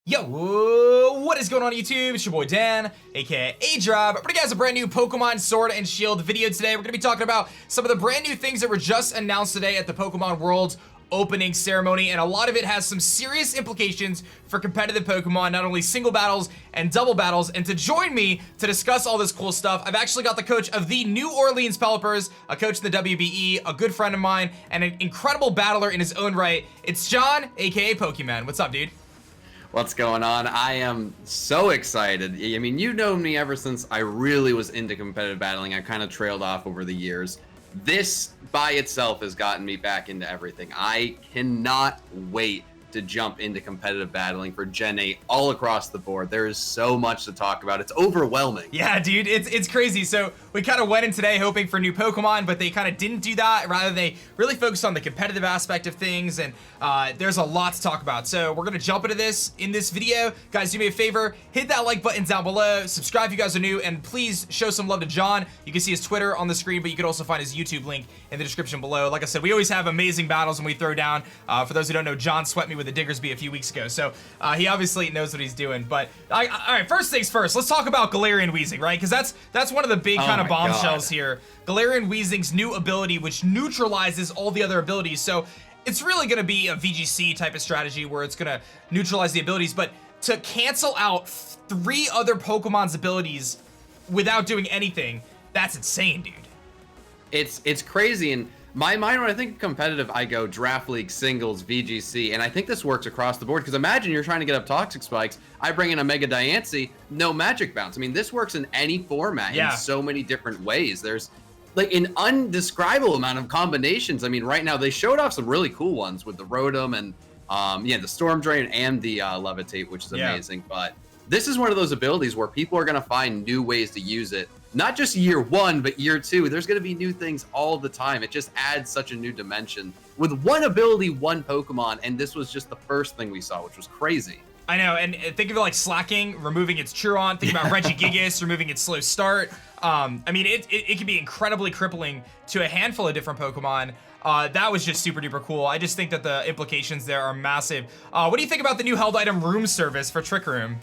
Yo, what is going on YouTube? It's your boy Dan, aka aDrive. Bringing you guys a brand new Pokemon Sword and Shield video today. We're going to be talking about some of the brand new things that were just announced today at the Pokemon World's opening ceremony, and a lot of it has some serious implications for competitive Pokemon, not only single battles and double battles. And to join me to discuss all this cool stuff, I've actually got the coach of the New Orleans Pelipers, a coach in the WBE, a good friend of mine, and an incredible battler in his own right. It's John, aka Pokemen. What's up, dude? What's going on? I am so excited. I mean, you've known me ever since I really was into competitive battling. I kind of trailed off over the years. This by itself has gotten me back into everything. I cannot wait to jump into competitive battling for Gen 8 all across the board. There is so much to talk about. It's overwhelming. Yeah, dude, it's crazy. So we kind of went in today hoping for new Pokemon, but they kind of didn't do that. Rather, they really focused on the competitive aspect of things, and there's a lot to talk about. So we're gonna jump into this in this video. Guys, do me a favor, hit that like button down below, subscribe if you guys are new, and please show some love to John. You can see his Twitter on the screen, but you can also find his YouTube link in the description below. Like I said, we always have amazing battles when we throw down. For those who don't know, John swept me with a Diggersby a few weeks ago, so he obviously knows what he's doing. But all right, first things first, let's talk about Galarian Weezing, right? Because that's one of the big kind of bombshells here. Galarian Weezing's new ability, which neutralizes all the other abilities. So it's really going to be a VGC type of strategy where it's going to neutralize the abilities, but to cancel out 3 other Pokemon's abilities without doing anything, that's insane, dude. It's crazy. And my mind, when I think competitive, I go draft league, singles, VGC, and I think this works across the board. Because imagine you're trying to get up toxic spikes. I bring in a Mega Diancie, no magic bounce. I mean, this works in any format in so many different ways. There's like an undescribable amount of combinations. I mean, right now they showed off some really cool ones with the Rotom and the Storm Drain and the Levitate, which is amazing. But this is one of those abilities where people are going to find new ways to use it. Not just year 1, but year 2. There's going to be new things all the time. It just adds such a new dimension with one ability, one Pokemon, and this was just the first thing we saw, which was crazy. I know, and think of it like Slacking, removing its Truant. Think about Regigigas, removing its Slow Start. I mean, it can be incredibly crippling to a handful of different Pokemon. That was just super duper cool. I just think that the implications there are massive. What do you think about the new held item Room Service for Trick Room?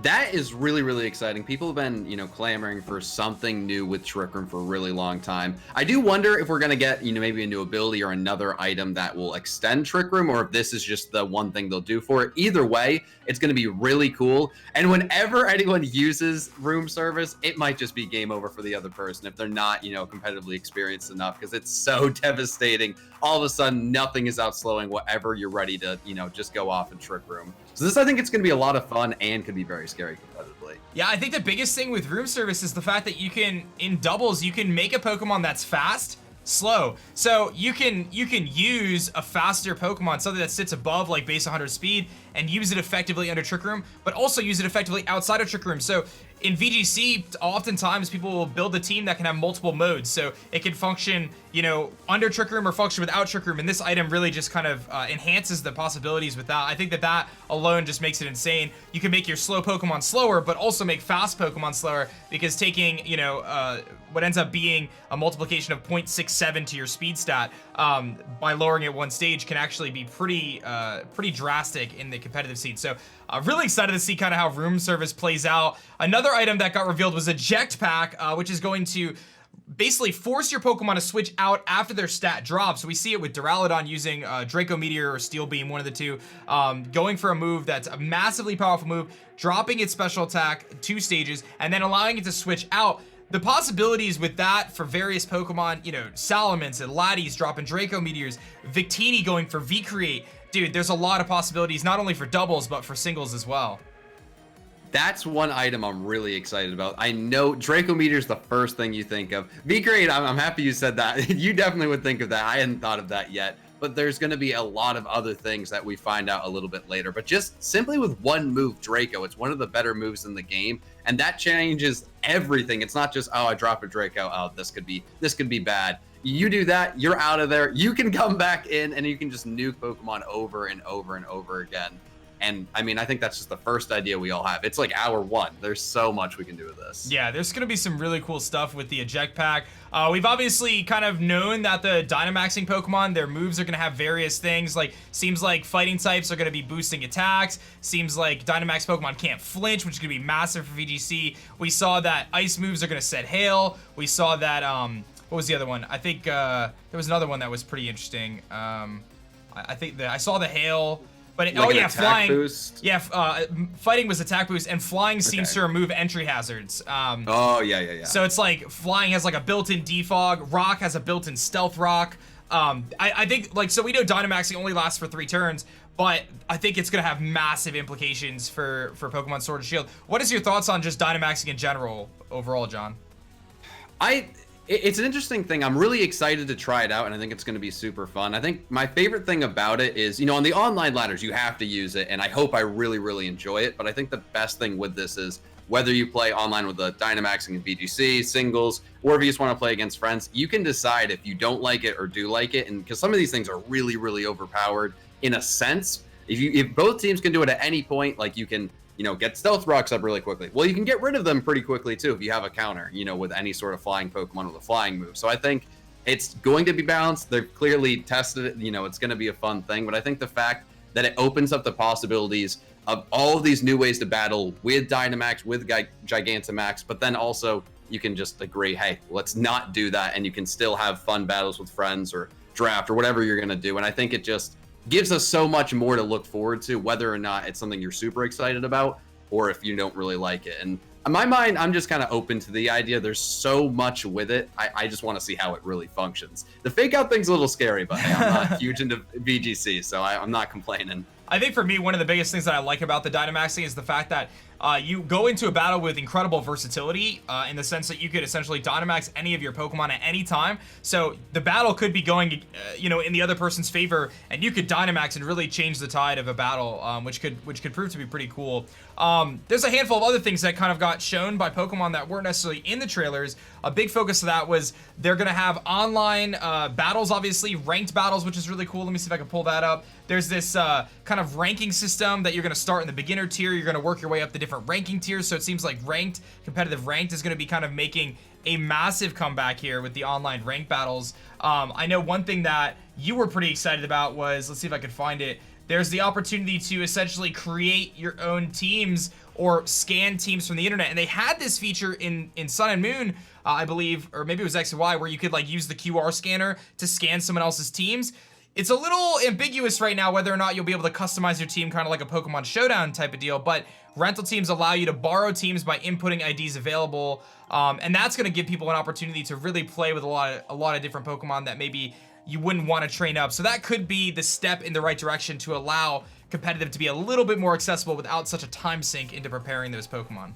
That is really, really exciting. People have been, clamoring for something new with Trick Room for a really long time. I do wonder if we're going to get, maybe a new ability or another item that will extend Trick Room, or if this is just the one thing they'll do for it. Either way, it's going to be really cool. And whenever anyone uses Room Service, it might just be game over for the other person if they're not, competitively experienced enough, because it's so devastating. All of a sudden, nothing is outslowing whatever you're ready to, just go off in Trick Room. So this, I think it's going to be a lot of fun and could be very scary competitively. Yeah, I think the biggest thing with Room Service is the fact that you can, in doubles, you can make a Pokemon that's fast, slow. So you can use a faster Pokemon, something that sits above like base 100 speed, and use it effectively under Trick Room, but also use it effectively outside of Trick Room. So in VGC, oftentimes people will build a team that can have multiple modes. So it can function, under Trick Room or function without Trick Room. And this item really just kind of enhances the possibilities with that. I think that alone just makes it insane. You can make your slow Pokemon slower, but also make fast Pokemon slower, because taking, what ends up being a multiplication of 0.67 to your speed stat by lowering it one stage can actually be pretty drastic in the competitive scene. So I'm really excited to see kind of how Room Service plays out. Another item that got revealed was Eject Pack, which is going to basically force your Pokemon to switch out after their stat drops. So we see it with Duraludon using Draco Meteor or Steel Beam, one of the two, going for a move that's a massively powerful move, dropping its special attack 2 stages, and then allowing it to switch out. The possibilities with that for various Pokemon, Salamence and Laddies dropping Draco Meteors, Victini going for V-Create. Dude, there's a lot of possibilities, not only for doubles, but for singles as well. That's one item I'm really excited about. I know Draco Meteor is the first thing you think of. V-Create, I'm happy you said that. You definitely would think of that. I hadn't thought of that yet. But there's going to be a lot of other things that we find out a little bit later. But just simply with one move, Draco, it's one of the better moves in the game. And that changes everything. It's not just, oh, I drop a Draco. Oh, this could be bad. You do that, you're out of there. You can come back in and you can just nuke Pokemon over and over and over again. And I mean, I think that's just the first idea we all have. It's like hour one. There's so much we can do with this. Yeah, there's going to be some really cool stuff with the Eject pack. We've obviously kind of known that the Dynamaxing Pokemon, their moves are going to have various things. Like, seems like fighting types are going to be boosting attacks. Seems like Dynamax Pokemon can't flinch, which is going to be massive for VGC. We saw that ice moves are going to set hail. We saw that, what was the other one? I think there was another one that was pretty interesting. I think I saw the hail. But Like oh yeah, flying. Boost? Yeah, fighting was attack boost, and flying seems to remove entry hazards. Oh yeah. So it's like flying has like a built-in defog. Rock has a built-in stealth rock. I think like, so we know Dynamaxing only lasts for 3 turns, but I think it's gonna have massive implications for Pokemon Sword and Shield. What is your thoughts on just Dynamaxing in general overall, John? It's an interesting thing. I'm really excited to try it out, and I think it's going to be super fun. I think my favorite thing about it is, you know, on the online ladders, you have to use it, and I hope I really, really enjoy it. But I think the best thing with this is whether you play online with the Dynamaxing and VGC, singles, or if you just want to play against friends, you can decide if you don't like it or do like it. And because some of these things are really, really overpowered in a sense. If both teams can do it at any point, like you can, you know, get stealth rocks up really quickly. Well, you can get rid of them pretty quickly too if you have a counter, you know, with any sort of flying Pokemon with a flying move. So I think it's going to be balanced. They've clearly tested it. You know, it's going to be a fun thing. But I think the fact that it opens up the possibilities of all of these new ways to battle with Dynamax, with Gigantamax, but then also you can just agree, hey, let's not do that. And you can still have fun battles with friends or draft or whatever you're going to do. And I think it just gives us so much more to look forward to, whether or not it's something you're super excited about or if you don't really like it. And in my mind, I'm just kind of open to the idea. There's so much with it. I just want to see how it really functions. The fake out thing's a little scary, but hey, I'm not huge into VGC, so I'm not complaining. I think for me, one of the biggest things that I like about the Dynamaxing is the fact that you go into a battle with incredible versatility in the sense that you could essentially Dynamax any of your Pokemon at any time. So the battle could be going, you know, in the other person's favor, and you could Dynamax and really change the tide of a battle, which could prove to be pretty cool. There's a handful of other things that kind of got shown by Pokemon that weren't necessarily in the trailers. A big focus of that was they're gonna have online battles, obviously ranked battles, which is really cool. Let me see if I can pull that up. There's this kind of ranking system that you're gonna start in the beginner tier. You're gonna work your way up the different ranking tiers. So it seems like competitive ranked is gonna be kind of making a massive comeback here with the online ranked battles. I know one thing that you were pretty excited about was, let's see if I can find it. There's the opportunity to essentially create your own teams or scan teams from the internet. And they had this feature in Sun and Moon, I believe, or maybe it was X and Y, where you could like use the QR scanner to scan someone else's teams. It's a little ambiguous right now whether or not you'll be able to customize your team kind of like a Pokemon Showdown type of deal, but rental teams allow you to borrow teams by inputting IDs available, and that's going to give people an opportunity to really play with a lot of different Pokemon that maybe you wouldn't want to train up. So that could be the step in the right direction to allow competitive to be a little bit more accessible without such a time sink into preparing those Pokemon.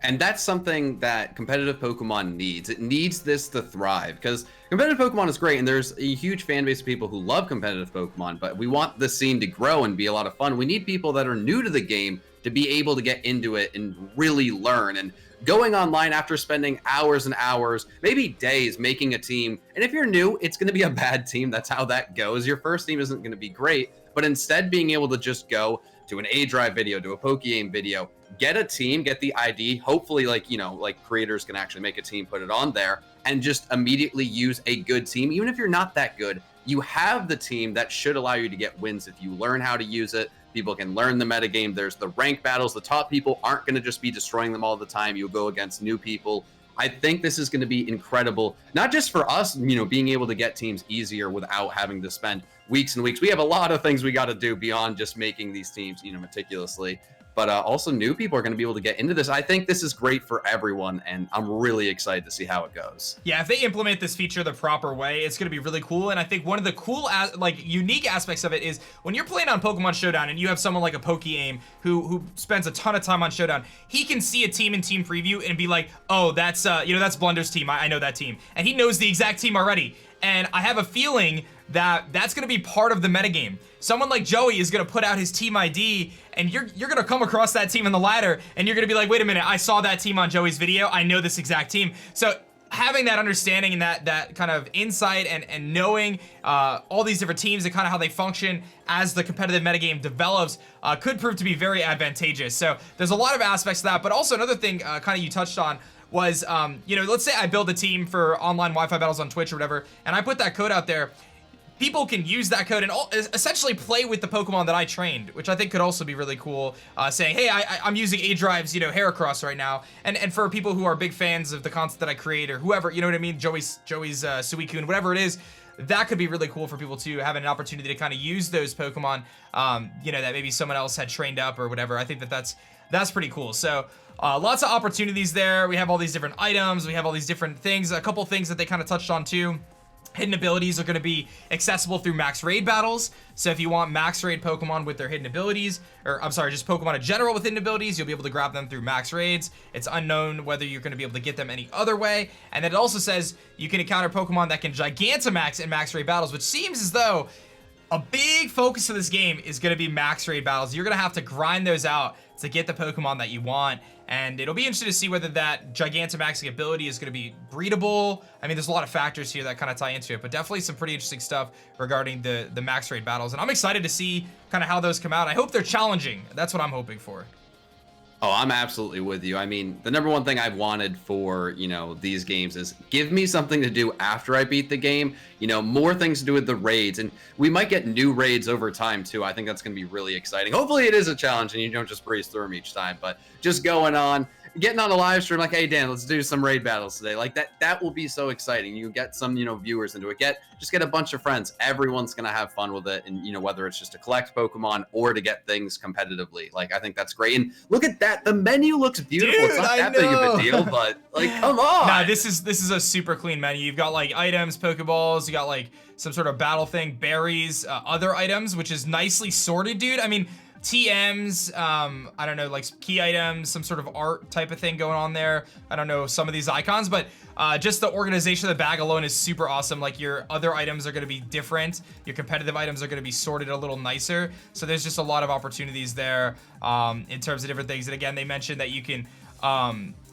And that's something that competitive Pokemon needs. It needs this to thrive, because competitive Pokemon is great, and there's a huge fan base of people who love competitive Pokemon, but we want the scene to grow and be a lot of fun. We need people that are new to the game to be able to get into it and really learn. And going online after spending hours and hours, maybe days, making a team, and if you're new, it's going to be a bad team. That's how that goes. Your first team isn't going to be great, but instead being able to just go to an aDrive video, to a Pokegame video, get a team, get the ID, hopefully like, you know, like creators can actually make a team, put it on there, and just immediately use a good team. Even if you're not that good, you have the team that should allow you to get wins if you learn how to use it. People can learn the metagame. There's the rank battles. The top people aren't going to just be destroying them all the time. You'll go against new people. I think this is going to be incredible, not just for us, you know, being able to get teams easier without having to spend weeks and weeks. We have a lot of things we got to do beyond just making these teams, you know, meticulously. But also new people are going to be able to get into this. I think this is great for everyone, and I'm really excited to see how it goes. Yeah, if they implement this feature the proper way, it's going to be really cool. And I think one of the cool, unique aspects of it is when you're playing on Pokemon Showdown and you have someone like a Pokeaim who spends a ton of time on Showdown, he can see a team in team preview and be like, oh, that's that's Blunder's team. I know that team. And he knows the exact team already. And I have a feeling that that's going to be part of the metagame. Someone like Joey is going to put out his team ID, and you're going to come across that team in the ladder, and you're going to be like, wait a minute, I saw that team on Joey's video. I know this exact team. So having that understanding and that kind of insight and knowing all these different teams and kind of how they function as the competitive metagame develops could prove to be very advantageous. So there's a lot of aspects to that, but also another thing kind of you touched on was, you know, let's say I build a team for online Wi-Fi battles on Twitch or whatever, and I put that code out there. People can use that code and essentially play with the Pokemon that I trained, which I think could also be really cool. Saying, hey, I'm using aDrive's, you know, Heracross right now, and for people who are big fans of the content that I create or whoever, you know what I mean, Joey's Suicune, whatever it is, that could be really cool for people to have an opportunity to kind of use those Pokemon, you know, that maybe someone else had trained up or whatever. I think that's pretty cool. So lots of opportunities there. We have all these different items. We have all these different things. A couple things that they kind of touched on too. Hidden abilities are going to be accessible through max raid battles. So if you want max raid Pokemon with their hidden abilities, or I'm sorry, just Pokemon in general with hidden abilities, you'll be able to grab them through max raids. It's unknown whether you're going to be able to get them any other way. And then it also says you can encounter Pokemon that can Gigantamax in max raid battles, which seems as though a big focus of this game is going to be max raid battles. You're going to have to grind those out to get the Pokemon that you want. And it'll be interesting to see whether that Gigantamaxing ability is going to be breedable. I mean, there's a lot of factors here that kind of tie into it, but definitely some pretty interesting stuff regarding the max raid battles. And I'm excited to see kind of how those come out. I hope they're challenging. That's what I'm hoping for. Oh, I'm absolutely with you. I mean, the number one thing I've wanted for, you know, these games is give me something to do after I beat the game, you know, more things to do with the raids. And we might get new raids over time, too. I think that's going to be really exciting. Hopefully it is a challenge and you don't just breeze through them each time. But just going on, getting on a live stream like, hey, Dan, let's do some raid battles today. Like that will be so exciting. You get some, you know, viewers into it. Just get a bunch of friends. Everyone's going to have fun with it. And, you know, whether it's just to collect Pokemon or to get things competitively. Like, I think that's great. And look at that. The menu looks beautiful. Dude, it's not that big of a deal, but like, come on. Nah, this is a super clean menu. You've got like items, Pokeballs, you got like some sort of battle thing, berries, other items, which is nicely sorted, dude. I mean, TMs, I don't know, like key items, some sort of art type of thing going on there. I don't know some of these icons, but just the organization of the bag alone is super awesome. Like your other items are going to be different. Your competitive items are going to be sorted a little nicer. So there's just a lot of opportunities there in terms of different things. And again, they mentioned that you can,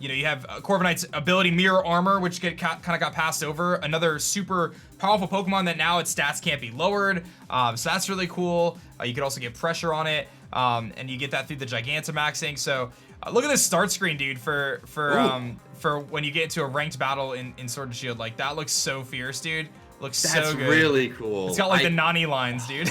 you know, you have Corviknight's ability Mirror Armor, which kind of got passed over. Another super powerful Pokemon that now its stats can't be lowered. So that's really cool. You can also get pressure on it. And you get that through the Gigantamaxing. So look at this start screen, dude, for when you get into a ranked battle in Sword and Shield. Like, that looks so fierce, dude. Looks so good. That's really cool. It's got like the Nani lines, dude.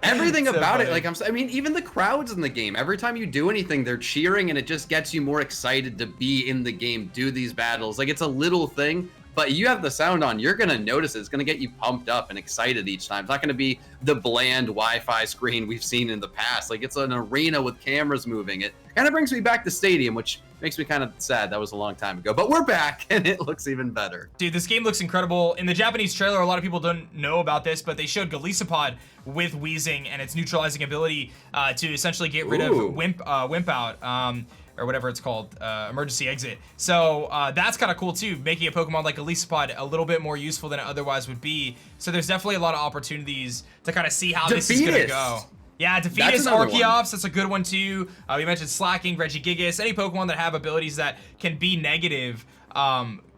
Everything so about funny. it, like I mean, even the crowds in the game. Every time you do anything, they're cheering, and it just gets you more excited to be in the game, do these battles. Like, it's a little thing, but you have the sound on, you're gonna notice it. It's gonna get you pumped up and excited each time. It's not gonna be the bland Wi-Fi screen we've seen in the past. Like, it's an arena with cameras moving. It kind of brings me back to Stadium, which makes me kind of sad. That was a long time ago, but we're back and it looks even better. Dude, this game looks incredible. In the Japanese trailer, a lot of people don't know about this, but they showed Golisopod with Weezing and its neutralizing ability to essentially get rid of Wimp Out. Or whatever it's called, emergency exit. So that's kind of cool too, making a Pokemon like Golisopod a little bit more useful than it otherwise would be. So there's definitely a lot of opportunities to kind of see how this is gonna go. Yeah, Defeatus, Archeops, that's a good one too. We mentioned Slacking, Regigigas, any Pokemon that have abilities that can be negative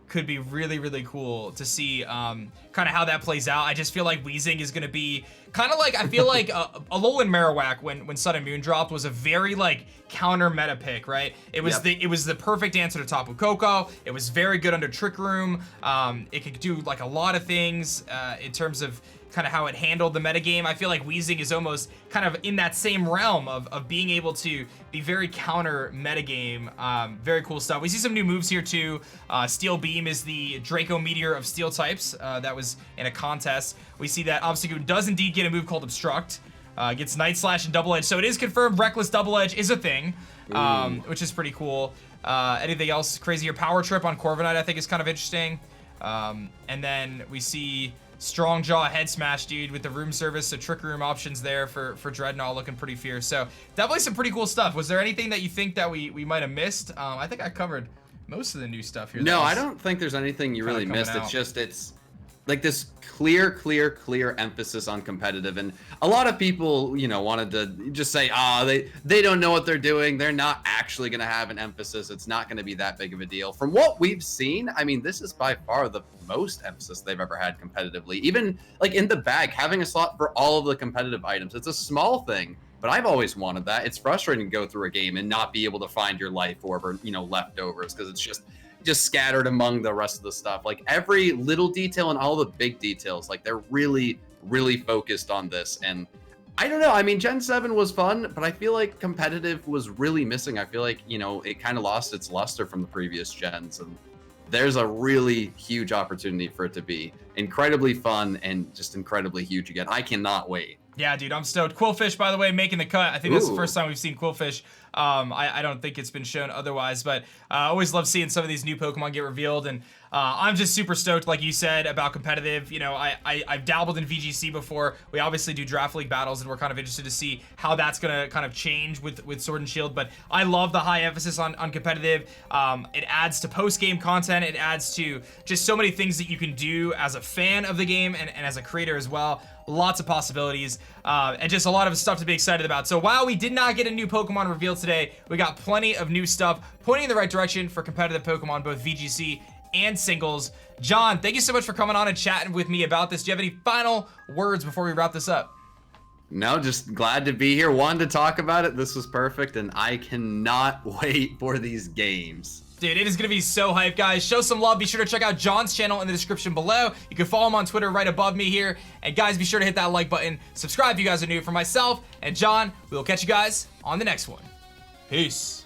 could be really, really cool to see kind of how that plays out. I just feel like Weezing is gonna be kind of like, I feel like Alolan Marowak when Sun and Moon dropped was a very like counter meta pick, right? It was the perfect answer to Tapu Koko. It was very good under Trick Room. It could do like a lot of things in terms of kind of how it handled the metagame. I feel like Weezing is almost kind of in that same realm of being able to be very counter metagame. Very cool stuff. We see some new moves here too. Steel Beam is the Draco Meteor of Steel types that was in a contest. We see that Obstagoon does indeed get a move called Obstruct. Gets Night Slash and Double Edge. So it is confirmed Reckless Double Edge is a thing, which is pretty cool. Anything else crazier? Power Trip on Corviknight I think is kind of interesting. And then we see Strong Jaw Head Smash, dude, with the room service, so Trick Room options there for Dreadnought looking pretty fierce. So definitely some pretty cool stuff. Was there anything that you think that we might have missed? I think I covered most of the new stuff here. No, I don't think there's anything you really missed. It's just like this clear emphasis on competitive, and a lot of people, you know, wanted to just say, they don't know what they're doing, they're not actually going to have an emphasis, it's not going to be that big of a deal. From what we've seen, I mean, this is by far the most emphasis they've ever had competitively. Even like in the bag, having a slot for all of the competitive items, it's a small thing, but I've always wanted that. It's frustrating to go through a game and not be able to find your life orb or, you know, leftovers, because it's just scattered among the rest of the stuff. Like every little detail and all the big details, like they're really focused on this. And I don't know, I mean, Gen 7 was fun, but I feel like competitive was really missing. I feel like, you know, it kind of lost its luster from the previous gens, and there's a really huge opportunity for it to be incredibly fun and just incredibly huge again. I cannot wait. Yeah, dude, I'm stoked. Quillfish, by the way, making the cut. I think that's the first time we've seen Quillfish. I don't think it's been shown otherwise, but I always love seeing some of these new Pokemon get revealed, and I'm just super stoked, like you said, about competitive. You know, I've dabbled in VGC before. We obviously do Draft League battles, and we're kind of interested to see how that's going to kind of change with Sword and Shield, but I love the high emphasis on competitive. It adds to post-game content. It adds to just so many things that you can do as a fan of the game and as a creator as well. Lots of possibilities, and just a lot of stuff to be excited about. So while we did not get a new Pokemon revealed today, we got plenty of new stuff pointing in the right direction for competitive Pokemon, both VGC and singles. John, thank you so much for coming on and chatting with me about this. Do you have any final words before we wrap this up? No, just glad to be here. Wanted to talk about it. This was perfect, and I cannot wait for these games. Dude, it is going to be so hype, guys. Show some love. Be sure to check out John's channel in the description below. You can follow him on Twitter right above me here. And guys, be sure to hit that like button. Subscribe if you guys are new. For myself and John, we will catch you guys on the next one. Peace.